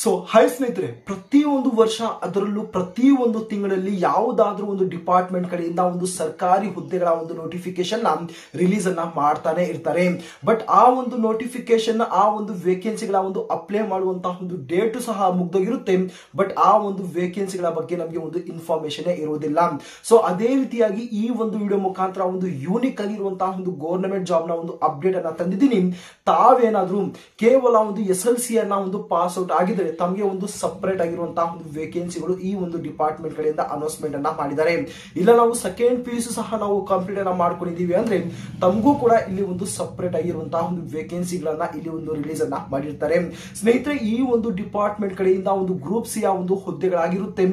So hi ಸ್ನೇಹಿತರೆ, ಪ್ರತಿಯೊಂದು ವರ್ಷ ಅದರಲ್ಲೂ ಪ್ರತಿಯೊಂದು ತಿಂಗಳಲ್ಲಿ ಯಾವುದಾದ್ರೂ ಒಂದು ಡಿಪಾರ್ಟ್ಮೆಂಟ್ ಕಡೆಯಿಂದ ಒಂದು ಸರ್ಕಾರಿ ಹುದ್ದೆಗಳ ಒಂದು ನೋಟಿಫಿಕೇಶನ್ ರಿಲೀಸ್ ಅನ್ನ ಮಾಡ್ತಾನೆ ಇರ್ತಾರೆ. ಬಟ್ ಆ ಒಂದು ನೋಟಿಫಿಕೇಶನ್, ಆ ಒಂದು ವೇಕೆನ್ಸಿಗಳ ಒಂದು ಅಪ್ಲೈ ಮಾಡುವಂತಹ ಒಂದು ಡೇಟ್ ಸಹ ಮುಗ್ದೋಗಿರುತ್ತೆ. ಬಟ್ ಆ ಒಂದು ವೇಕೆನ್ಸಿಗಳ ಬಗ್ಗೆ ನಮಗೆ ಒಂದು ಇನ್ಫಾರ್ಮೇಶನ್ ಇರುವುದಿಲ್ಲ. ಸೊ ಅದೇ ರೀತಿಯಾಗಿ ಈ ಒಂದು ವಿಡಿಯೋ ಮುಖಾಂತರ ಒಂದು ಯೂನಿಕ್ ಆಗಿರುವಂತಹ ಒಂದು ಗವರ್ನಮೆಂಟ್ ಜಾಬ್ ನ ಒಂದು ಅಪ್ಡೇಟ್ ಅನ್ನ ತಂದಿದ್ದೀನಿ. ತಾವೇನಾದ್ರೂ ಕೇವಲ ಒಂದು SLC ಅನ್ನ ಒಂದು ಪಾಸ್ ಔಟ್ ಆಗಿದ್ರೆ ತಮಗೆ ಒಂದು ಸಪರೇಟ್ ಆಗಿರುವಂತಹ ಒಂದು ವೇಕೆನ್ಸಿಗಳು ಈ ಒಂದು ಡಿಪಾರ್ಟ್ಮೆಂಟ್ ಕಡೆಯಿಂದ ಅನೌನ್ಸ್ಮೆಂಟ್ ಅನ್ನ ಮಾಡಿದ್ದಾರೆ. ಇಲ್ಲ ನಾವು ಸೆಕೆಂಡ್ PUC ಸಹ ನಾವು ಕಂಪ್ಲೀಟ್ ಅನ್ನ ಮಾಡ್ಕೊಂಡಿದೀವಿ ಅಂದ್ರೆ ತಮಗೂ ಕೂಡ ಇಲ್ಲಿ ಒಂದು ಸಪರೇಟ್ ಆಗಿರುವಂತಹ ಒಂದು ವೇಕೆನ್ಸಿಗಳನ್ನ ಇಲ್ಲಿ ಒಂದು ರಿಲೀಸ್ ಅನ್ನ ಮಾಡಿರ್ತಾರೆ. ಸ್ನೇಹಿತರೆ, ಈ ಒಂದು ಡಿಪಾರ್ಟ್ಮೆಂಟ್ ಕಡೆಯಿಂದ ಒಂದು ಗ್ರೂಪ್ ಸಿ ಒಂದು ಹುದ್ದೆಗಳಾಗಿರುತ್ತೆ.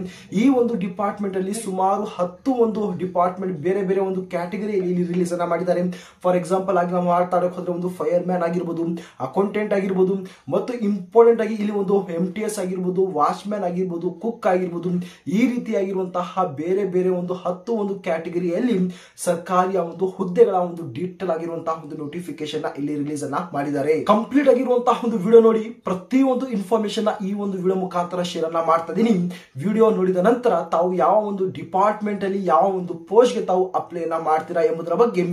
ಈ ಒಂದು ಡಿಪಾರ್ಟ್ಮೆಂಟ್ ಅಲ್ಲಿ ಸುಮಾರು 10 ಒಂದು ಡಿಪಾರ್ಟ್ಮೆಂಟ್ ಬೇರೆ ಬೇರೆ ಒಂದು ಕ್ಯಾಟಗರಿಯಲ್ಲಿ ಇಲ್ಲಿ ರಿಲೀಸ್ ಅನ್ನ ಮಾಡಿದ್ದಾರೆ. ಫಾರ್ ಎಕ್ಸಾಂಪಲ್ ಆಗಿ ನಾವು ಮಾತಾಡೋಕೆ ಹೋದ್ರೆ ಒಂದು ಫೈರ್ ಮ್ಯಾನ್ ಆಗಿರ್ಬೋದು, ಅಕೌಂಟೆಂಟ್ ಆಗಿರ್ಬೋದು, ಮತ್ತು ಇಂಪಾರ್ಟೆಂಟ್ ಆಗಿ ಇಲ್ಲಿ ಒಂದು MTS ಆಗಿರ್ಬೋದು, ವಾಚ್ಮ್ಯಾನ್ ಆಗಿರ್ಬೋದು, ಕುಕ್ ಆಗಿರ್ಬೋದು, ಈ ರೀತಿಯಾಗಿರುವಂತಹ ಬೇರೆ ಬೇರೆ ಒಂದು 10 ಒಂದು ಕ್ಯಾಟಗರಿಯಲ್ಲಿ ಸರ್ಕಾರಿಯ ಒಂದು ಹುದ್ದೆಗಳ ಒಂದು ಡೀಟೇಲ್ ಆಗಿರುವಂತಹ ಒಂದು ನೋಟಿಫಿಕೇಶನ್ ಇಲ್ಲಿ ರಿಲೀಸ್ ಅನ್ನ ಮಾಡಿದ್ದಾರೆ. ಕಂಪ್ಲೀಟ್ ಆಗಿರುವಂತಹ ಒಂದು ವಿಡಿಯೋ ನೋಡಿ ಪ್ರತಿಯೊಂದು ಇನ್ಫಾರ್ಮೇಶನ್ ಈ ಒಂದು ವಿಡಿಯೋ ಮುಖಾಂತರ ಶೇರ್ ಅನ್ನ ಮಾಡ್ತಾ ಇದೀನಿ. ವಿಡಿಯೋ ನೋಡಿದ ನಂತರ ತಾವು ಯಾವ ಒಂದು ಡಿಪಾರ್ಟ್ಮೆಂಟ್ ಅಲ್ಲಿ ಯಾವ ಒಂದು ಪೋಸ್ಟ್ ಗೆ ತಾವು ಅಪ್ಲೈ ಅನ್ನ ಮಾಡ್ತೀರಾ ಎಂಬುದರ ಬಗ್ಗೆ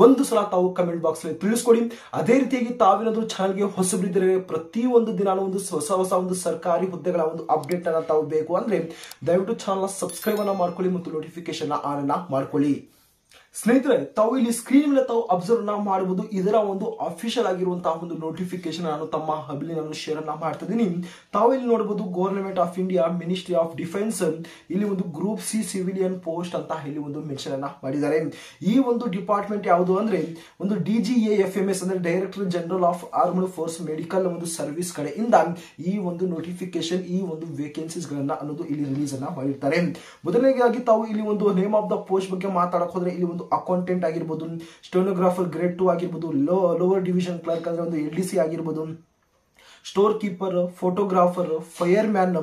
ಒಂದು ಸಲ ತಾವು ಕಮೆಂಟ್ ಬಾಕ್ಸ್ ಅಲ್ಲಿ ತಿಳಿಸ್ಕೊಡಿ. ಅದೇ ರೀತಿಯಾಗಿ ತಾವೇನಾದ್ರೂ ಚಾನಲ್ಗೆ ಹೊಸಬರಿದ್ದರೆ ಪ್ರತಿಯೊಂದು ದಿನ ಒಂದು ಹೊಸ ಹೊಸ ಒಂದು ಸರ್ಕಾರಿ ಹುದ್ದೆಗಳ ಒಂದು ಅಪ್ಡೇಟ್ ಅನ್ನ ತಾವು ಬೇಕು ಅಂದ್ರೆ ದಯವಿಟ್ಟು ಚಾನಲ್ ಸಬ್ಸ್ಕ್ರೈಬ್ ಅನ್ನ ಮಾಡ್ಕೊಳ್ಳಿ ಮತ್ತು ನೋಟಿಫಿಕೇಶನ್ ಆನ್ ಅನ್ನ ಮಾಡ್ಕೊಳ್ಳಿ. ಸ್ನೇಹಿತರೆ, ತಾವು ಇಲ್ಲಿ ಸ್ಕ್ರೀನ್ ಮೇಲೆ ತಾವು ಅಬ್ಸರ್ವ್ ಮಾಡಬಹುದು. ಇದರ ಒಂದು ಅಫಿಷಿಯಲ್ ಆಗಿರುವಂತಹ ಒಂದು ನೋಟಿಫಿಕೇಶನ್ ನಾನು ತಮ್ಮ ಹಬ್ಲಿ ನಾನು ಶೇರ್ ಅನ್ನ ಮಾಡ್ತಾ ಇದ್ದೀನಿ. ತಾವು ಇಲ್ಲಿ ನೋಡಬಹುದು government of India, ministry of defence, ಇಲ್ಲಿ ಒಂದು ಗ್ರೂಪ್ ಸಿ ಸಿವಿಲಿಯನ್ ಪೋಸ್ಟ್ ಅಂತ ಇಲ್ಲಿ ಒಂದು ಮೆನ್ಷನ್ ಅನ್ನ ಮಾಡಿದ್ದಾರೆ. ಈ ಒಂದು ಡಿಪಾರ್ಟ್ಮೆಂಟ್ ಯಾವುದು ಅಂದ್ರೆ ಒಂದು DGAFMS ಅಂದ್ರೆ director general of armed force medical ಒಂದು ಸರ್ವಿಸ್ ಕಡೆಯಿಂದ ಈ ಒಂದು ನೋಟಿಫಿಕೇಶನ್, ಈ ಒಂದು ವೇಕೆನ್ಸೀಸ್ ಗಳನ್ನ ಅನ್ನೋದು ಇಲ್ಲಿ ರಿಲೀಸ್ ಅನ್ನ ಮಾಡಿರ್ತಾರೆ. ಮೊದಲನೇದಾಗಿ ತಾವು ಇಲ್ಲಿ ಒಂದು ನೇಮ್ ಆಫ್ ದ ಪೋಸ್ಟ್ ಬಗ್ಗೆ ಮಾತಾಡಕ್ ಹೋದ್ರೆ ಇಲ್ಲಿ ಒಂದು ಅಕೌಂಟೆಂಟ್ ಆಗಿರ್ಬೋದು, ಸ್ಟೆನೋಗ್ರಾಫರ್ ಗ್ರೇಡ್ 2 ಆಗಿರ್ಬೋದು, ಲೋವರ್ ಡಿವಿಷನ್ ಕ್ಲರ್ಕ್ ಅಂದ್ರೆ ಒಂದು LDC ಆಗಿರ್ಬೋದು, store keeper, photographer, fire man,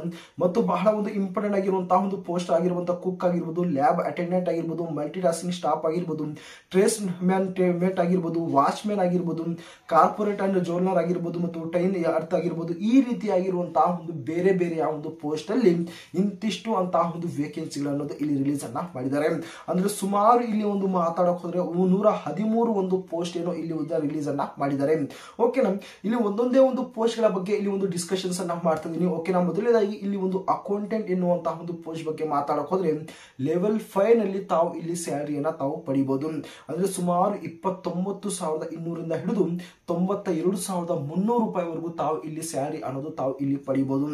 ಮತ್ತು ಬಹಳ ಒಂದು ಇಂಪಾರ್ಟೆಂಟ್ ಆಗಿರುವಂತಹ ಒಂದು ಪೋಸ್ಟ್ ಆಗಿರುವಂತಹ ಕುಕ್ ಆಗಿರ್ಬೋದು, ಲ್ಯಾಬ್ ಅಟೆಂಡೆಂಟ್ ಆಗಿರ್ಬೋದು, ಮಲ್ಟಿ ಟಾಸ್ಕಿಂಗ್ ಸ್ಟಾಫ್ ಆಗಿರ್ಬೋದು, ಟ್ರೇಸ್ ಮ್ಯಾನ್ ಮೇಟ್ ಆಗಿರ್ಬೋದು, ವಾಚ್ಮ್ಯಾನ್ ಆಗಿರ್ಬೋದು, ಕಾರ್ಪೊರೇಟ್ ಅಂಡ್ ಜೋರ್ನರ್ ಆಗಿರ್ಬೋದು, ಮತ್ತು ಟೈನ್ ಅರ್ಥ ಆಗಿರ್ಬೋದು, ಈ ರೀತಿಯಾಗಿರುವಂತಹ ಒಂದು ಬೇರೆ ಬೇರೆ ಒಂದು ಪೋಸ್ಟ್ ಅಲ್ಲಿ ಇಂತಿಷ್ಟು ಅಂತಹ ಒಂದು ವೇಕೆನ್ಸಿಗಳು ಅನ್ನೋದು ಇಲ್ಲಿ ರಿಲೀಸ್ ಅನ್ನ ಮಾಡಿದ್ದಾರೆ. ಅಂದ್ರೆ ಸುಮಾರು ಇಲ್ಲಿ ಒಂದು ಮಾತಾಡಕ್ ಹೋದ್ರೆ 113 ಒಂದು ಪೋಸ್ಟ್ ಏನೋ ಇಲ್ಲಿ ರಿಲೀಸ್ ಅನ್ನ ಮಾಡಿದ್ದಾರೆ. ಓಕೆನಾ, ಇಲ್ಲಿ ಒಂದೊಂದೇ ಒಂದು ಪೋಸ್ಟ್ ಬಗ್ಗೆ ಇಲ್ಲಿ ಒಂದು ಡಿಸ್ಕಷನ್ಸ್ ಅನ್ನ ಮಾಡ್ತಾ ಇದೀನಿ. ಓಕೆನಾ, ಮೊದಲನೇದಾಗಿ ಇಲ್ಲಿ ಒಂದು ಅಕೌಂಟೆಂಟ್ ಎನ್ನುವಂತಹ ಒಂದು ಪೋಸ್ಟ್ ಬಗ್ಗೆ ಮಾತಾಡಕ್ ಹೋದ್ರೆ ಲೆವೆಲ್ 5 ನಲ್ಲಿ ತಾವು ಇಲ್ಲಿ ಸ್ಯಾಲರಿಯನ್ನ ತಾವು ಪಡಿಬಹುದು. ಅಂದ್ರೆ ಸುಮಾರು 29,200 ಹಿಡಿದು 92,300 ರೂಪಾಯಿವರೆಗೂ ತಾವು ಇಲ್ಲಿ ಸ್ಯಾಲರಿ ಅನ್ನೋದು ತಾವು ಇಲ್ಲಿ ಪಡಿಬಹುದು.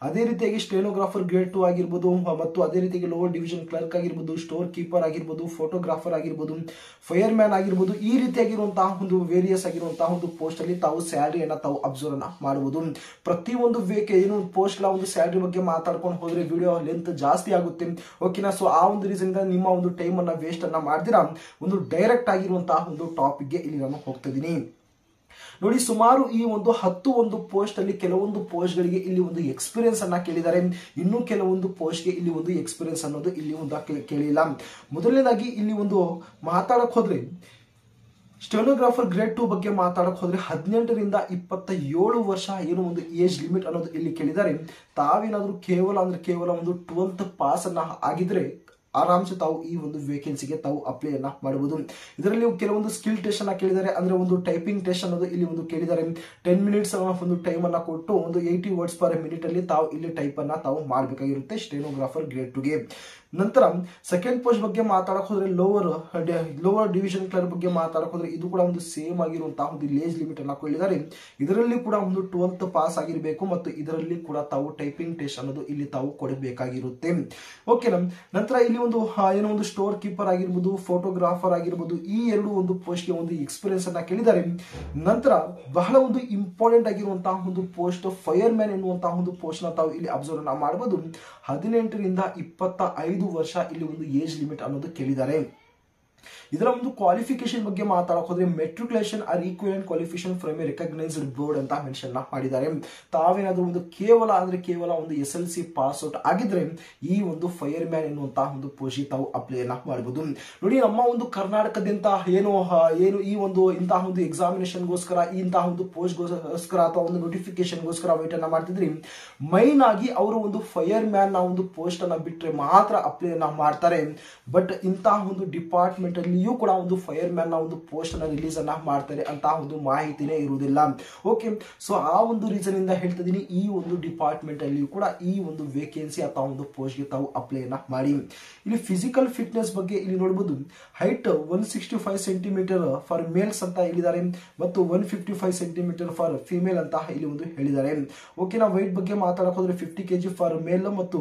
ಅದೇ ರೀತಿಯಾಗಿ ಸ್ಟೆನೋಗ್ರಾಫರ್ ಗ್ರೇಡ್ 2 ಆಗಿರ್ಬೋದು, ಮತ್ತು ಅದೇ ರೀತಿಯಾಗಿ ಲೋವರ್ ಡಿವಿಷನ್ ಕ್ಲರ್ಕ್ ಆಗಿರ್ಬೋದು, ಸ್ಟೋರ್ ಕೀಪರ್ ಆಗಿರ್ಬೋದು, ಫೋಟೋಗ್ರಾಫರ್ ಆಗಿರ್ಬೋದು, ಫೈರ್ ಮ್ಯಾನ್ ಆಗಿರ್ಬೋದು, ಈ ರೀತಿಯಾಗಿರುವಂತಹ ಒಂದು ವೇರಿಯಸ್ ಆಗಿರುವಂತಹ ಒಂದು ಪೋಸ್ಟ್ ಅಲ್ಲಿ ತಾವು ಸ್ಯಾಲರಿಯನ್ನ ತಾವು ಅಬ್ಸರ್ವ್ ಅನ್ನ ಮಾಡಬಹುದು. ಪ್ರತಿಯೊಂದು ಏನು ಪೋಸ್ಟ್ ಗಳ ಒಂದು ಸ್ಯಾಲರಿ ಬಗ್ಗೆ ಮಾತಾಡ್ಕೊಂಡು ಹೋದ್ರೆ ವಿಡಿಯೋ ಲೆಂತ್ ಜಾಸ್ತಿ ಆಗುತ್ತೆ. ಓಕೆನಾ, ಸೊ ಆ ಒಂದು ರೀಸನ್ ನಿಮ್ಮ ಒಂದು ಟೈಮ್ ಅನ್ನ ವೇಸ್ಟ್ ಅನ್ನ ಮಾಡ್ದಿರಾ ಒಂದು ಡೈರೆಕ್ಟ್ ಆಗಿರುವಂತಹ ಒಂದು ಟಾಪಿಕ್ ಗೆ ಇಲ್ಲಿ ನಾನು ಹೋಗ್ತಾ ಇದ್ದೀನಿ. ನೋಡಿ, ಸುಮಾರು ಈ ಒಂದು 10 ಒಂದು ಪೋಸ್ಟ್ ಅಲ್ಲಿ ಕೆಲವೊಂದು ಪೋಸ್ಟ್ ಗಳಿಗೆ ಇಲ್ಲಿ ಒಂದು ಎಕ್ಸ್ಪೀರಿಯನ್ಸ್ ಅನ್ನ ಕೇಳಿದ್ದಾರೆ. ಇನ್ನು ಕೆಲವೊಂದು ಪೋಸ್ಟ್ ಗೆ ಇಲ್ಲಿ ಒಂದು ಎಕ್ಸ್ಪೀರಿಯನ್ಸ್ ಅನ್ನೋದು ಇಲ್ಲಿ ಒಂದು ಕೇಳಿಲ್ಲ. ಮೊದಲನೇದಾಗಿ ಇಲ್ಲಿ ಒಂದು ಮಾತಾಡಕ್ ಹೋದ್ರೆ ಸ್ಟೆನೋಗ್ರಾಫರ್ ಗ್ರೇಡ್ 2 ಬಗ್ಗೆ ಮಾತಾಡಕ್ ಹೋದ್ರೆ 18 ರಿಂದ 27 ವರ್ಷ ಏನು ಒಂದು ಏಜ್ ಲಿಮಿಟ್ ಅನ್ನೋದು ಇಲ್ಲಿ ಕೇಳಿದ್ದಾರೆ. ತಾವೇನಾದ್ರೂ ಕೇವಲ ಒಂದು 12th ಪಾಸ್ ಅನ್ನ ಆಗಿದ್ರೆ ಆರಾಮ್ಸೆ ತಾವು ಈ ಒಂದು ವೇಕೆನ್ಸಿಗೆ ತಾವು ಅಪ್ಲೈ ಅನ್ನ ಮಾಡಬಹುದು. ಇದರಲ್ಲಿ ಕೆಲವೊಂದು ಸ್ಕಿಲ್ ಟೆಸ್ಟ್ ಅನ್ನ ಕೇಳಿದ್ದಾರೆ. ಅಂದ್ರೆ ಒಂದು ಟೈಪಿಂಗ್ ಟೆಸ್ಟ್ ಅನ್ನೋದು ಇಲ್ಲಿ ಒಂದು ಕೇಳಿದ್ದಾರೆ. 10 ಮಿನಿಟ್ಸ್ ಒಂದು ಟೈಮ್ ಅನ್ನ ಕೊಟ್ಟು ಒಂದು 80 ವರ್ಡ್ಸ್ ಪರ್ ಮಿನಿಟ್ ಅಲ್ಲಿ ತಾವು ಇಲ್ಲಿ ಟೈಪ್ ಅನ್ನ ತಾವು ಮಾಡಬೇಕಾಗಿರುತ್ತೆ ಸ್ಟೆನೋಗ್ರಾಫರ್ ಗ್ರೇಡ್ 2 ಗೆ. ನಂತರ ಸೆಕೆಂಡ್ ಪೋಸ್ಟ್ ಬಗ್ಗೆ ಮಾತಾಡಕ್ ಹೋದ್ರೆ ಲೋವರ್ ಡಿವಿಷನ್ ಕ್ಲರ್ಕ್ ಬಗ್ಗೆ ಮಾತಾಡಕ್ ಹೋದ್ರೆ ಇದು ಕೂಡ ಒಂದು ಸೇಮ್ ಆಗಿರುವಂತಹ ಒಂದು ಏಜ್ ಲಿಮಿಟ್ ಅನ್ನ ಹೇಳಿದ್ದಾರೆ. ಇದರಲ್ಲಿ ಕೂಡ ಒಂದು 12th ಪಾಸ್ ಆಗಿರಬೇಕು ಮತ್ತು ಇದರಲ್ಲಿ ಕೂಡ ತಾವು ಟೈಪಿಂಗ್ ಟೆಸ್ಟ್ ಅನ್ನೋದು ಇಲ್ಲಿ ತಾವು ಕೊಡಬೇಕಾಗಿರುತ್ತೆ. ಓಕೆನಾ, ನಂತರ ಇಲ್ಲಿ ಒಂದು ಏನೋ ಒಂದು ಸ್ಟೋರ್ ಕೀಪರ್ ಆಗಿರ್ಬೋದು, ಫೋಟೋಗ್ರಾಫರ್ ಆಗಿರ್ಬೋದು, ಈ ಎರಡು ಒಂದು ಪೋಸ್ಟ್ ಗೆ ಒಂದು ಎಕ್ಸ್ಪೀರಿಯನ್ಸ್ ಅನ್ನ ಕೇಳಿದ್ದಾರೆ. ನಂತರ ಬಹಳ ಒಂದು ಇಂಪಾರ್ಟೆಂಟ್ ಆಗಿರುವಂತಹ ಒಂದು ಪೋಸ್ಟ್ ಫೈರ್ ಮ್ಯಾನ್ ಎನ್ನುವಂತಹ ಒಂದು ಪೋಸ್ಟ್ ನ ತಾವು ಇಲ್ಲಿ ಅಬ್ಸರ್ವ್ ಅನ್ನ ಮಾಡಬಹುದು. 18 ರಿಂದ 25 ವರ್ಷ ಇಲ್ಲಿ ಒಂದು ಏಜ್ ಲಿಮಿಟ್ ಅನ್ನೋದು ಕೇಳಿದ್ದಾರೆ. ಇದರ ಒಂದು ಕ್ವಾಲಿಫಿಕೇಶನ್ ಬಗ್ಗೆ ಮಾತಾಡಕ್ ಹೋದ್ರೆ matriculation or equivalent qualification from a recognised board ಅಂತ ಮೆನ್ಷನ್ ಮಾಡಿದ್ದಾರೆ. ತಾವೇನಾದ್ರೂ ಒಂದು ಕೇವಲ ಒಂದು SLC ಪಾಸ್ ಔಟ್ ಆಗಿದ್ರೆ ಈ ಒಂದು ಫೈರ್ ಮ್ಯಾನ್ ಎನ್ನುವಂತಹ ಒಂದು ಪೋಸ್ಟ್ ತಾವು ಅಪ್ಲೈ ಮಾಡಬಹುದು. ನೋಡಿ, ನಮ್ಮ ಒಂದು ಕರ್ನಾಟಕದಿಂದ ಏನು ಈ ಒಂದು ಇಂತಹ ಒಂದು ಎಕ್ಸಾಮಿನೇಷನ್ಗೋಸ್ಕರ ಇಂತಹ ಒಂದು ಪೋಸ್ಟ್ಗೋಸ್ಕರ ಅಥವಾ ಒಂದು ನೋಟಿಫಿಕೇಶನ್ಗೋಸ್ಕರ ವೇಟ್ ಅನ್ನ ಮಾಡ್ತಿದ್ರಿ. ಮೈನ್ ಆಗಿ ಅವರು ಒಂದು ಫೈರ್ ಮ್ಯಾನ್ ನ ಒಂದು ಪೋಸ್ಟ್ ಅನ್ನ ಬಿಟ್ರೆ ಮಾತ್ರ ಅಪ್ಲೈ ಮಾಡ್ತಾರೆ. ಬಟ್ ಇಂತಹ ಒಂದು ಡಿಪಾರ್ಟ್ಮೆಂಟ್ ಅಲ್ಲಿಯೂ ಕೂಡ ಒಂದು ಫೈರ್ ಮ್ಯಾನ್ ನ ಒಂದು ಪೋಸ್ಟ್ ಅನ್ನ ರಿಲೀಸ್ ಅನ್ನ ಮಾಡ್ತಾರೆ ಅಂತ ಒಂದು ಮಾಹಿತಿನೇ ಇರುವುದಿಲ್ಲ. ಓಕೆ, ಸೊ ಆ ಒಂದು ರೀಸನ್ ಇಂದ ಹೇಳ್ತಾ ಇದೀನಿ, ಈ ಒಂದು ಡಿಪಾರ್ಟ್ಮೆಂಟ್ ಅಲ್ಲಿಯೂ ಕೂಡ ಈ ಒಂದು ವೇಕೆನ್ಸಿ ಅಥವಾ ಒಂದು ಪೋಸ್ಟ್ ಗೆ ತಾವು ಅಪ್ಲೈ ಮಾಡಿ. ಇಲ್ಲಿ ಫಿಸಿಕಲ್ ಫಿಟ್ನೆಸ್ ಬಗ್ಗೆ ಇಲ್ಲಿ ನೋಡಬಹುದು. ಹೈಟ್ 165 ಸೆಂಟಿಮೀಟರ್ ಫಾರ್ ಮೇಲ್ಸ್ ಅಂತ ಹೇಳಿದ್ದಾರೆ ಮತ್ತು 155 ಸೆಂಟಿಮೀಟರ್ ಫಾರ್ ಫಿಮೇಲ್ ಅಂತ ಇಲ್ಲಿ ಒಂದು ಹೇಳಿದ್ದಾರೆ. ಓಕೆನಾ, ವೈಟ್ ಬಗ್ಗೆ ಮಾತಾಡಕ್ ಹೋದ್ರೆ 50 kg ಫಾರ್ ಮೇಲ್ ಮತ್ತು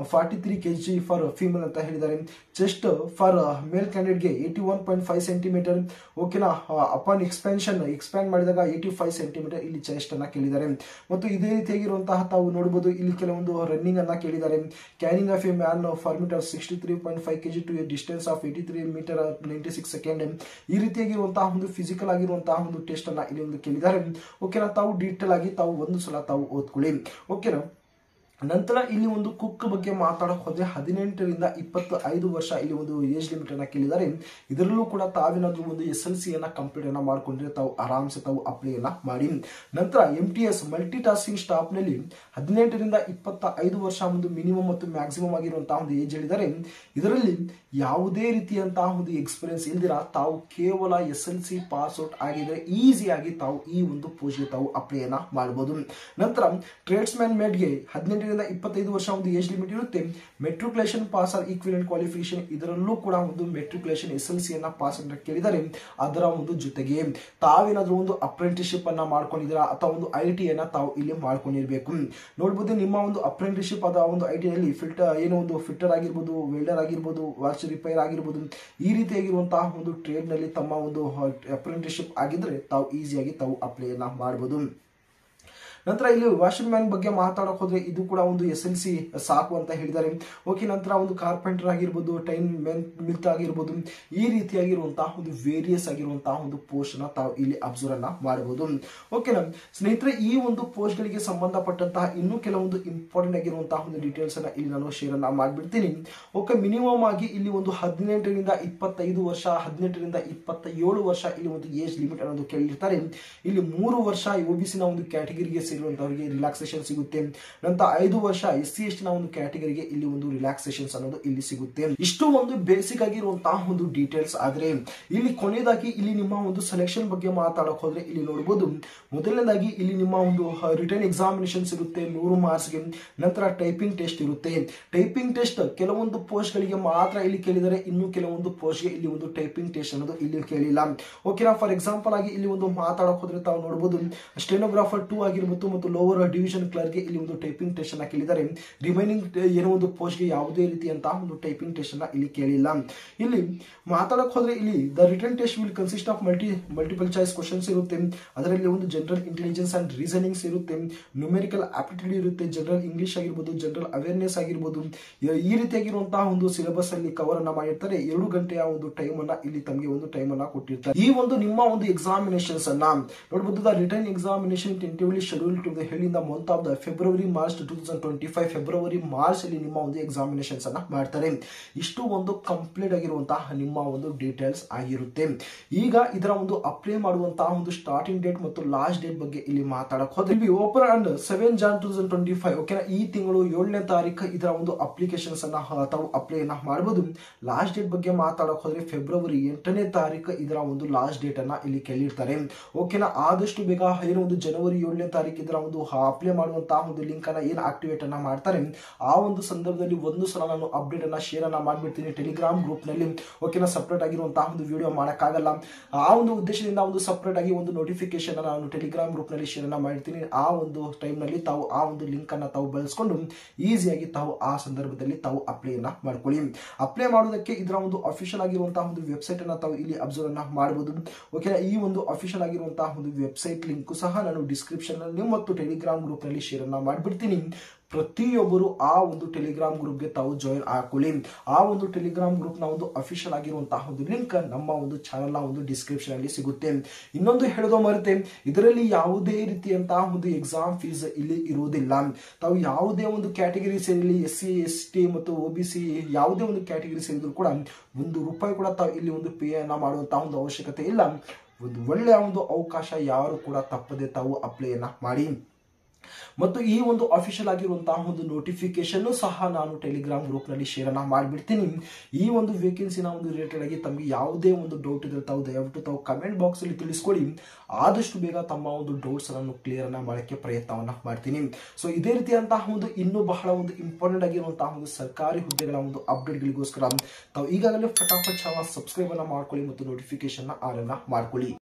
43 kg ಫಾರ್ ಫಿಮೇಲ್ ಅಂತ ಹೇಳಿದ್ದಾರೆ. ಚೆಸ್ಟ್ ಫಾರ್ ಮೇಲ್ ಕ್ಯಾಂಡಿಡೇಟ್ ಗೆ 81.5 ಸೆಂಟಿಮೀಟರ್. ಓಕೆನಾ, ಅಪಾನ್ ಎಕ್ಸ್ಪ್ಯಾಂಡ್ ಮಾಡಿದಾಗ 85 ಸೆಂಟಿಮೀಟರ್ ಇಲ್ಲಿ ಚೆಸ್ಟ್ ಅನ್ನ ಕೇಳಿದ್ದಾರೆ. ಮತ್ತು ಇದೇ ರೀತಿಯಾಗಿರುವಂತಹ ತಾವು ನೋಡಬಹುದು, ಇಲ್ಲಿ ಕೆಲವೊಂದು ರನ್ನಿಂಗ್ ಅನ್ನ ಕೇಳಿದ್ದಾರೆ. Carrying of a man for metre 63.5 kg to a distance of 83 metre 96 second. ಈ ರೀತಿಯಾಗಿರುವಂತಹ ಒಂದು ಫಿಸಿಕಲ್ ಆಗಿರುವಂತಹ ಒಂದು ಟೆಸ್ಟ್ ಅನ್ನ ಇಲ್ಲಿ ಒಂದು ಕೇಳಿದ್ದಾರೆ. ಓಕೆನಾ, ತಾವು ಡೀಟೇಲ್ ಆಗಿ ತಾವು ಒಂದು ಸಲ ತಾವು ಓದ್ಕೊಳ್ಳಿ. ಓಕೆನಾ, ನಂತರ ಇಲ್ಲಿ ಒಂದು ಕುಕ್ ಬಗ್ಗೆ ಮಾತಾಡಕ್ ಹೋದ್ರೆ 18 ರಿಂದ 25 ವರ್ಷ ಇಲ್ಲಿ ಒಂದು ಏಜ್ ಲಿಮಿಟ್ ಅನ್ನ ಕೇಳಿದ್ದಾರೆ. ಇದರಲ್ಲೂ ಕೂಡ ತಾವೇನಾದ್ರೂ ಒಂದು SLC ಅನ್ನ ಕಂಪ್ಲೀಟ್ ಅನ್ನ ಮಾಡ್ಕೊಂಡ್ರೆ ತಾವು ಆರಾಮ್ಸೆ ತಾವು ಅಪ್ಲೈ ಅನ್ನ ಮಾಡಿ. ನಂತರ MTS ಮಲ್ಟಿ ಟಾಸ್ಕಿಂಗ್ ಸ್ಟಾಫ್ ನಲ್ಲಿ 18 ರಿಂದ 25 ವರ್ಷ ಒಂದು ಮಿನಿಮಮ್ ಮತ್ತು ಮ್ಯಾಕ್ಸಿಮಮ್ ಆಗಿರುವಂತಹ ಒಂದು ಏಜ್ ಹೇಳಿದ್ದಾರೆ. ಇದರಲ್ಲಿ ಯಾವುದೇ ರೀತಿಯಂತಹ ಒಂದು ಎಕ್ಸ್ಪೀರಿಯನ್ಸ್ ಇಲ್ದಿರ ತಾವು ಕೇವಲ SLC ಪಾಸ್ ಔಟ್ ಆಗಿದ್ರೆ ಈಸಿಯಾಗಿ ತಾವು ಈ ಒಂದು ಪೋಸ್ಟ್ಗೆ ತಾವು ಅಪ್ಲೈ ಅನ್ನ ಮಾಡಬಹುದು. ನಂತರ ಟ್ರೇಡ್ಸ್ ಮ್ಯಾನ್ ಮೇಡ್ಗೆ 18 ರಿಂದ 25 ವರ್ಷ ಒಂದು ಏಜ್ ಲಿಮಿಟ್ ಇರುತ್ತೆ. Matriculation pass or equivalent qualification, ಇದರಲ್ಲೂ ಕೂಡ ಒಂದು ಮೆಟ್ರಿಕ್ಯುಲೇಷನ್ SLC ಅನ್ನ ಪಾಸ್ ಅಂತ ಕೇಳಿದರೆ ಅದರ ಒಂದು ಜೊತೆಗೆ ತಾವೇನಾದ್ರೂ ಒಂದು ಅಪ್ರೆಂಟಿಸ್ಶಿಪ್ ಅನ್ನ ಮಾಡ್ಕೊಂಡಿದ್ದೀರಾ ಅಥವಾ ಒಂದು IT ಅನ್ನ ತಾವು ಇಲ್ಲಿ ಮಾಡ್ಕೊಂಡಿರ್ಬೇಕು. ನೋಡಬಹುದು, ನಿಮ್ಮ ಒಂದು ಅಪ್ರೆಂಟಿಸ್ಶಿಪ್ ಅದ ಒಂದು IT ನಲ್ಲಿ ಫಿಟ್ಟರ್ ಆಗಿರ್ಬೋದು, ವೆಲ್ಡರ್ ಆಗಿರ್ಬೋದು, ವಾಚ್ ರಿಪೇರ್ ಆಗಿರ್ಬೋದು, ಈ ರೀತಿಯಾಗಿರುವಂತಹ ಒಂದು ಟ್ರೇಡ್ ನಲ್ಲಿ ತಮ್ಮ ಒಂದು ಅಪ್ರೆಂಟಿಸ್ಶಿಪ್ ಆಗಿದ್ರೆ ತಾವು ಈಸಿಯಾಗಿ ತಾವು ಅಪ್ಲೈ ಅನ್ನ ಮಾಡಬಹುದು. ನಂತರ ಇಲ್ಲಿ ವಾಷಿಂಗ್ ಮ್ಯಾನ್ ಬಗ್ಗೆ ಮಾತಾಡಕ್ ಹೋದ್ರೆ ಇದು ಕೂಡ ಒಂದು SLC ಸಾಕು ಅಂತ ಹೇಳಿದ್ದಾರೆ. ಓಕೆ, ನಂತರ ಒಂದು ಕಾರ್ಪೆಂಟರ್ ಆಗಿರ್ಬೋದು, ಟೈಮ್ ಮಿಲ್ತ್ ಆಗಿರ್ಬೋದು, ಈ ರೀತಿಯಾಗಿರುವಂತಹ ಒಂದು ವೇರಿಯಸ್ ಆಗಿರುವಂತಹ ಒಂದು ಪೋಸ್ಟ್ ನ ತಾವು ಇಲ್ಲಿ ಅಬ್ಸರ್ವ್ ಅನ್ನ ಮಾಡಬಹುದು. ಓಕೆನಾ ಸ್ನೇಹಿತರೆ, ಈ ಒಂದು ಪೋಸ್ಟ್ ಗಳಿಗೆ ಸಂಬಂಧಪಟ್ಟಂತಹ ಇನ್ನೂ ಕೆಲವೊಂದು ಇಂಪಾರ್ಟೆಂಟ್ ಆಗಿರುವಂತಹ ಒಂದು ಡೀಟೇಲ್ಸ್ ಅನ್ನ ಇಲ್ಲಿ ನಾನು ಶೇರ್ ಅನ್ನ ಮಾಡ್ಬಿಡ್ತೀನಿ. ಓಕೆ, ಮಿನಿಮಮ್ ಆಗಿ ಇಲ್ಲಿ ಒಂದು 18 ರಿಂದ 25 ವರ್ಷ, 18 ರಿಂದ 27 ವರ್ಷ ಇಲ್ಲಿ ಒಂದು ಏಜ್ ಲಿಮಿಟ್ ಅನ್ನೋದು ಕೇಳಿರ್ತಾರೆ. ಇಲ್ಲಿ 3 ವರ್ಷ OBC ನ ಒಂದು ಕ್ಯಾಟಗರಿಗೆ ಸೇರುವಂತವರಿಗೆ ರಿಲ್ಯಾಕ್ಸೇಷನ್ ಸಿಗುತ್ತೆ. ನಂತರ 5 ವರ್ಷ SC/ST ನ ಒಂದು ಕ್ಯಾಟಗರಿಗೆ ಇಲ್ಲಿ ಒಂದು ರಿಲ್ಯಾಕ್ಸೇಷನ್ಸ್ ಅನ್ನೋದು ಇಲ್ಲಿ ಸಿಗುತ್ತೆ. ಇಷ್ಟು ಒಂದು ಬೇಸಿಕ್ ಆಗಿರುವಂತಹ ಒಂದು ಡೀಟೇಲ್ಸ್. ಆದ್ರೆ ಇಲ್ಲಿ ಕೊನೆಯದಾಗಿ ಇಲ್ಲಿ ನಿಮ್ಮ ಒಂದು ಸೆಲೆಕ್ಷನ್ ಬಗ್ಗೆ ಮಾತಾಡಕ್ ಹೋದ್ರೆ ಇಲ್ಲಿ ನೋಡಬಹುದು, ಮೊದಲನೇದಾಗಿ ಇಲ್ಲಿ ನಿಮ್ಮ ಒಂದು ರಿಟರ್ನ್ ಎಕ್ಸಾಮಿನೇಷನ್ಸ್ ಇರುತ್ತೆ 100 ಮಾರ್ಕ್ಸ್ ಗೆ. ನಂತರ ಟೈಪಿಂಗ್ ಟೆಸ್ಟ್ ಇರುತ್ತೆ. ಟೈಪಿಂಗ್ ಟೆಸ್ಟ್ ಕೆಲವೊಂದು ಪೋಸ್ಟ್ ಗಳಿಗೆ ಮಾತ್ರ ಇಲ್ಲಿ ಕೇಳಿದರೆ, ಇನ್ನು ಕೆಲವೊಂದು ಪೋಸ್ಟ್ ಗೆ ಇಲ್ಲಿ ಒಂದು ಟೈಪಿಂಗ್ ಟೆಸ್ಟ್ ಅನ್ನೋದು ಇಲ್ಲಿ ಕೇಳಿಲ್ಲ. ಓಕೆನಾ, ಫಾರ್ ಎಕ್ಸಾಂಪಲ್ ಆಗಿ ಇಲ್ಲಿ ಒಂದು ಮಾತಾಡಕ್ ಹೋದ್ರೆ ತಾವು ನೋಡಬಹುದು, ಸ್ಟೆನೋಗ್ರಾಫರ್ 2 ಆಗಿರ್ಬೋದು ಮತ್ತು ಲೋವರ್ ಡಿವಿಷನ್ ಕ್ಲರ್ಕ್ ಗೆ ಇಲ್ಲಿ ಒಂದು ಟೈಪಿಂಗ್ ಟೆಸ್ಟ್ ಅನ್ನ ಕೇಳಿದ್ದಾರೆ. ರಿಮೈನಿಂಗ್ ಏನೋ ಒಂದು ಪೋಸ್ಟ್ ಗೆ ಯಾವುದೇ ರೀತಿಯಂತಹ ಒಂದು ಟೈಪಿಂಗ್ ಟೆಸ್ಟ್ ಅನ್ನ ಇಲ್ಲಿ ಕೇಳಿಲ್ಲ. ಇಲ್ಲಿ ಮಾತಾಡಕ್ ಹೋದ್ರೆ ಇಲ್ಲಿ the return test will consist of multiple choice questions ಇರುತ್ತೆ. ಅದರಲ್ಲಿ ಒಂದು ಜನರಲ್ ಇಂಟೆಲಿಜೆನ್ಸ್ ಅಂಡ್ ರೀಸನಿಂಗ್ಸ್ ಇರುತ್ತೆ, ನ್ಯೂಮೆರಿಕಲ್ ಆಪ್ಟಿಟ್ಯೂಡ್ ಇರುತ್ತೆ, ಜನರಲ್ ಇಂಗ್ಲಿಷ್ ಆಗಿರ್ಬೋದು, ಜನರಲ್ ಅವೇರ್ನೆಸ್ ಆಗಿರ್ಬೋದು. ಈ ರೀತಿಯಾಗಿರುವಂತಹ ಒಂದು ಸಿಲೆಬಸ್ ಅಲ್ಲಿ ಕವರ್ ಅನ್ನ ಮಾಡಿರ್ತಾರೆ. 2 ಗಂಟೆಯ ಒಂದು ಟೈಮ್ ಅನ್ನ ಇಲ್ಲಿ ತಮಗೆ ಒಂದು ಟೈಮ್ ಅನ್ನ ಕೊಟ್ಟಿರ್ತಾರೆ. ಈ ಒಂದು ನಿಮ್ಮ ಒಂದು ಎಕ್ಸಾಮಿನೇಷನ್ಸ್ ಅನ್ನ ನೋಡಬಹುದು. The written examination tentatively schedule to the held in the month of the February March 2025. February March ಅಲ್ಲಿ ನಿಮ್ಮ ಒಂದು ಎಕ್ಸಾಮಿನೇಷನ್ಸ್ ಅನ್ನ ಮಾಡ್ತಾರೆ. ಇಷ್ಟು ಒಂದು ಕಂಪ್ಲೀಟ್ ಆಗಿರುವಂತಹ ನಿಮ್ಮ ಒಂದು ಡೀಟೇಲ್ಸ್ ಆಗಿರುತ್ತೆ. ಈಗ ಇದರ ಒಂದು ಅಪ್ಲೈ ಮಾಡುವಂತಹ ಒಂದು ಸ್ಟಾರ್ಟಿಂಗ್ ಡೇಟ್ ಮತ್ತು ಲಾಸ್ಟ್ ಡೇಟ್ ಬಗ್ಗೆ ಇಲ್ಲಿ ಮಾತಾಡಕ್ ಹೋದ್ರೆ ಓಪನ್ ಅಂಡ್ 7 ಜಾನ್ 2025. ಓಕೆನಾ, ಈ ತಿಂಗಳು 7ನೇ ತಾರೀಕು ಇದರ ಒಂದು ಅಪ್ಲಿಕೇಶನ್ಸ್ ಅನ್ನ ತಾವು ಅಪ್ಲೈ ಅನ್ನ ಮಾಡಬಹುದು. ಲಾಸ್ಟ್ ಡೇಟ್ ಬಗ್ಗೆ ಮಾತಾಡಕ್ ಹೋದ್ರೆ ಫೆಬ್ರವರಿ 8ನೇ ತಾರೀಕು ಇದರ ಒಂದು ಲಾಸ್ಟ್ ಡೇಟ್ ಅನ್ನ ಇಲ್ಲಿ ಕೇಳಿರ್ತಾರೆ. ಓಕೆನಾ, ಆದಷ್ಟು ಬೇಗ ಏನೋ ಒಂದು ಜನವರಿ 7ನೇ ತಾರೀಕು ಇದರ ಒಂದು ಅಪ್ಲೈ ಮಾಡುವಂತಹ ಒಂದು ಲಿಂಕ್ ಅನ್ನ ಏನ್ ಆಕ್ಟಿವೇಟ್ ಅನ್ನ ಮಾಡ್ತಾರೆ ಆ ಒಂದು ಸಂದರ್ಭದಲ್ಲಿ ಒಂದು ಸಲ ನಾನು ಅಪ್ಡೇಟ್ ಅನ್ನ ಶೇರ್ ಅನ್ನ ಮಾಡ್ಬಿಡ್ತೀನಿ ಟೆಲಿಗ್ರಾಮ್ ಗ್ರೂಪ್ ನಲ್ಲಿ. ಓಕೆನಾ, ಸಪರೇಟ್ ಆಗಿರುವಂತಹ ಒಂದು ವಿಡಿಯೋ ಮಾಡಕ್ಕಾಗಲ್ಲ. ಆ ಒಂದು ಉದ್ದೇಶದಿಂದ ಒಂದು ಸಪರೇಟ್ ಆಗಿ ಒಂದು ನೋಟಿಫಿಕೇಶನ್ ಅನ್ನ ನಾನು ಟೆಲಿಗ್ರಾಮ್ ಗ್ರೂಪ್ ನಲ್ಲಿ ಶೇರ್ ಅನ್ನ ಮಾಡ್ತೀನಿ. ಆ ಒಂದು ಟೈಮ್ ನಲ್ಲಿ ತಾವು ಆ ಒಂದು ಲಿಂಕ್ ಅನ್ನ ತಾವು ಬಳಸ್ಕೊಂಡು ಈಸಿಯಾಗಿ ತಾವು ಆ ಸಂದರ್ಭದಲ್ಲಿ ತಾವು ಅಪ್ಲೈ ಅನ್ನ ಮಾಡ್ಕೊಳ್ಳಿ. ಅಪ್ಲೈ ಮಾಡೋದಕ್ಕೆ ಇದರ ಒಂದು ಅಫಿಷಿಯಲ್ ಆಗಿರುವಂತಹ ಒಂದು ವೆಬ್ಸೈಟ್ ಅನ್ನ ತಾವು ಇಲ್ಲಿ ಅಬ್ಸರ್ವ್ ಅನ್ನ ಮಾಡಬಹುದು. ಓಕೆನಾ, ಈ ಒಂದು ಅಫಿಷಿಯಲ್ ಆಗಿರುವಂತಹ ಒಂದು ವೆಬ್ಸೈಟ್ ಲಿಂಕ್ ಸಹ ನಾನು ಡಿಸ್ಕ್ರಿಪ್ಷನ್ ನಲ್ಲಿ ಮತ್ತು ಟೆಲಿಗ್ರಾಮ್ ಗ್ರೂಪ್ ನಲ್ಲಿ ಶೇರ್ ಅನ್ನ ಮಾಡಿಬಿಡ್ತೀನಿ. ಪ್ರತಿಯೊಬ್ಬರು ಆ ಒಂದು ಟೆಲಿಗ್ರಾಮ್ ಗ್ರೂಪ್ಗೆ ತಾವು ಜಾಯಿನ್ ಹಾಕೊಳ್ಳಿ. ಆ ಒಂದು ಟೆಲಿಗ್ರಾಮ್ ಗ್ರೂಪ್ ನ ಒಂದು ಅಫಿಷಿಯಲ್ ಆಗಿರುವಂತಹ ಒಂದು ಲಿಂಕ್ ನಮ್ಮ ಒಂದು ಚಾನೆಲ್ ನ ಒಂದು ಡಿಸ್ಕ್ರಿಪ್ಷನ್ ಅಲ್ಲಿ ಸಿಗುತ್ತೆ. ಇನ್ನೊಂದು ಹೇಳೋದು ಮರೆತೆ, ಇದರಲ್ಲಿ ಯಾವುದೇ ರೀತಿಯಂತಹ ಒಂದು ಎಕ್ಸಾಮ್ ಫೀಸ್ ಇಲ್ಲಿ ಇರುವುದಿಲ್ಲ. ತಾವು ಯಾವುದೇ ಒಂದು ಕ್ಯಾಟಗರಿ ಸೇರಿರಲಿ, SC ST ಮತ್ತು OBC ಯಾವುದೇ ಒಂದು ಕ್ಯಾಟಗರಿ ಸೇರಿದ್ರು ಕೂಡ ₹1 ಕೂಡ ತಾವು ಇಲ್ಲಿ ಒಂದು ಪೇ ಅನ್ನ ಮಾಡುವಂತಹ ಒಂದು ಅವಶ್ಯಕತೆ ಇಲ್ಲ. ಒಂದು ಒಳ್ಳೆಯ ಒಂದು ಅವಕಾಶ, ಯಾರು ಕೂಡ ತಪ್ಪದೆ ತಾವು ಅಪ್ಲೈಯನ್ನ ಮಾಡಿ. ಮತ್ತು ಈ ಒಂದು ಅಫಿಷಿಯಲ್ ಆಗಿರುವಂತಹ ಒಂದು ನೋಟಿಫಿಕೇಶನ್ ಸಹ ನಾನು ಟೆಲಿಗ್ರಾಮ್ ಗ್ರೂಪ್ ನಲ್ಲಿ ಶೇರ್ ಅನ್ನ ಮಾಡಿಬಿಡ್ತೀನಿ. ಈ ಒಂದು ವೇಕೆನ್ಸಿನ ಒಂದು ರಿಲೇಟೆಡ್ ಆಗಿ ತಮಗೆ ಯಾವುದೇ ಒಂದು ಡೌಟ್ ಇದ್ರೆ ತಾವು ದಯವಿಟ್ಟು ತಾವು ಕಮೆಂಟ್ ಬಾಕ್ಸ್ ಅಲ್ಲಿ ತಿಳಿಸ್ಕೊಡಿ. ಆದಷ್ಟು ಬೇಗ ತಮ್ಮ ಒಂದು ಡೌಟ್ಸ್ ಅನ್ನು ಕ್ಲಿಯರ್ ಅನ್ನ ಮಾಡಕ್ಕೆ ಪ್ರಯತ್ನವನ್ನ ಮಾಡ್ತೀನಿ. ಸೊ ಇದೇ ರೀತಿಯಂತಹ ಒಂದು ಇನ್ನೂ ಬಹಳ ಒಂದು ಇಂಪಾರ್ಟೆಂಟ್ ಆಗಿರುವಂತಹ ಒಂದು ಸರ್ಕಾರಿ ಹುದ್ದೆಗಳ ಒಂದು ಅಪ್ಡೇಟ್ಗಳಿಗೋಸ್ಕರ ತಾವು ಈಗಾಗಲೇ ಫಟಾಫಟ್ ಸಬ್ಸ್ಕ್ರೈಬ್ ಅನ್ನ ಮಾಡ್ಕೊಳ್ಳಿ ಮತ್ತು ನೋಟಿಫಿಕೇಶನ್ ಆನ್ ಅನ್ನ ಮಾಡ್ಕೊಳ್ಳಿ.